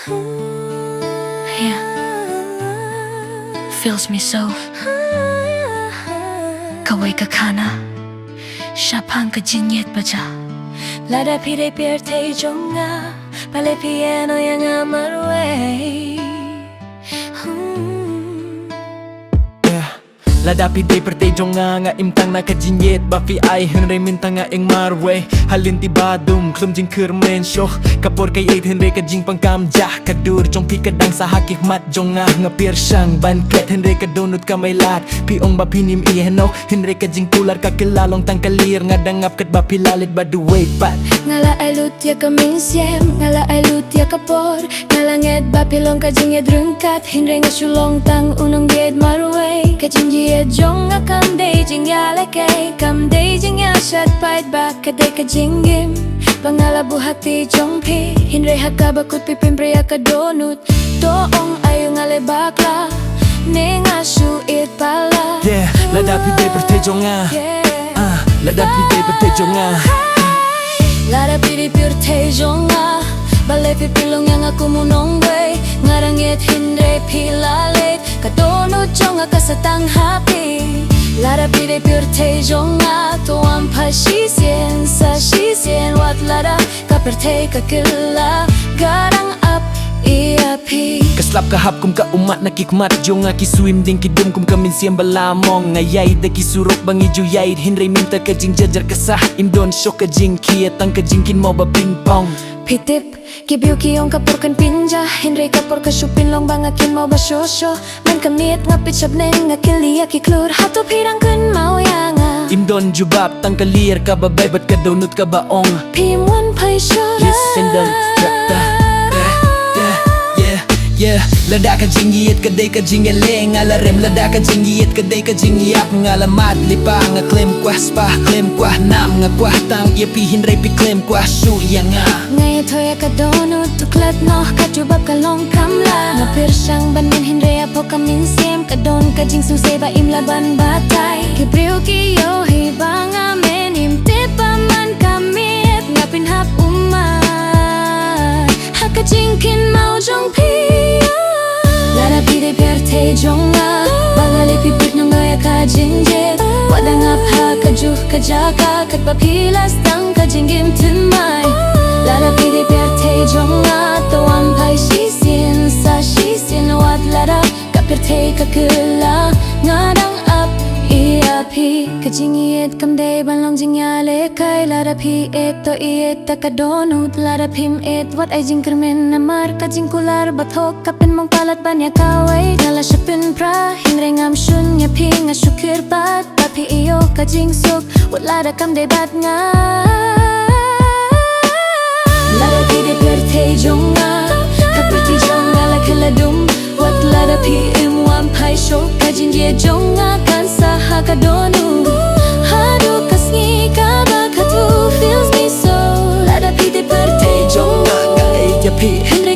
Yeah, fills me so. Kaway ka kana, siapang ka jinyet baja. Lada pide pierte jonga, pale piano yang amarway. Lada pide perte jonga imtang na kajinyet bafi ay henry mintang ing marwe halin tibadum klum jing kermen shoh kapor kay 8 henry kajing pangkamja kadur jong pi kadang sa hakik mat jonga ngapir syang banket henry kadonut kamay lat piong bapinim iheno henry kajing tular kakilalong tangkalir ngadangap kat bapilalit baduway pat Ngala ay lutya kaming siem, ngala ay lutya kapor Ngalanged bapilong kajing yedrungkat Hinre nga sulong tang unong died marway Kajing died jong nga kamday jing yalekay Kamday jing yashat pait bak kaday kajing gim Pangala buhati jong pi Hinre hakabakut pipimbre yakadonut Toong ayo ngale bakla Ne nga suit pala Yeah, lada pide perte jonga Lada pide perte jonga Lara pidi pirte jonga Bale pipilong yang aku munongwe Ngarangit hindre pilalit Kadono jonga kasatang happy Lara pidi pirte jonga Tuan pa shisien sa shisien Wat lara kaperte kakila Garang up iapi Kaslap kahap kum ka umat nakikmat jonga kiswim ding kidum kum kamin siem balamong ngayay da kisurok bangi juyay hinre minta kajing jajar kasah imdon syok kajing kiat tang kajing kin mo ba ping pong Pitip, kibiu kiyong kapur kan pinja Hinre kapur kasyupin long bangakin mau basyosyo Man kamit ngapit syabneng ngakin liya kiklur Hato pirang kan mau yanga imdon jubab tang kalir ka babay bat ka donut ka baong Pimwan pay syara listen dan Yeah, lada ka jingiit kaday ka jingeleng alarem lada ka jingiit kaday ka jingiap ngalamat lipa nga claim kwa spa claim kwa nam nga kwa tang yepi hinray pi claim kwa shu yang nga Ngaya toya ka dono tuklat noh kajubab ka long kamla Ngapir siyang banin hinre apo kamin siem Kadon ka jing susay ba imlaban batay Kibriu kiyo hibang amen imtip man kamit Ngapin hap umat Haka jingkin mau jong pi Lara pide perte jonga Bangali pipit nung gaya ka jingjit Wadang apha kajuh kajaka Katpapilas tang kajinggim timay Lara pide perte jonga Tuan pay shisin sa shisin Wad lara kapirte kakila Ngadang up iapi Kajingiit kamday banlong jingyale kay Lara pi eto ieta kadonut Lara pim et wat ay jingkermen namar Kajing kular bathok kapin mong palat banya kaway Nala syapin pra hinre ngam syun pi nga syukir pat Papi iyo kajing suk wat lara kamday bat nga Lara pide perte jonga Kapirti jonga la kaladum Wat lara pi imwam pay syok Kajing dia jonga kan saha kadonu Hadu kasngi kabakatu feels me so Lara pide perte jonga nga yapi Henry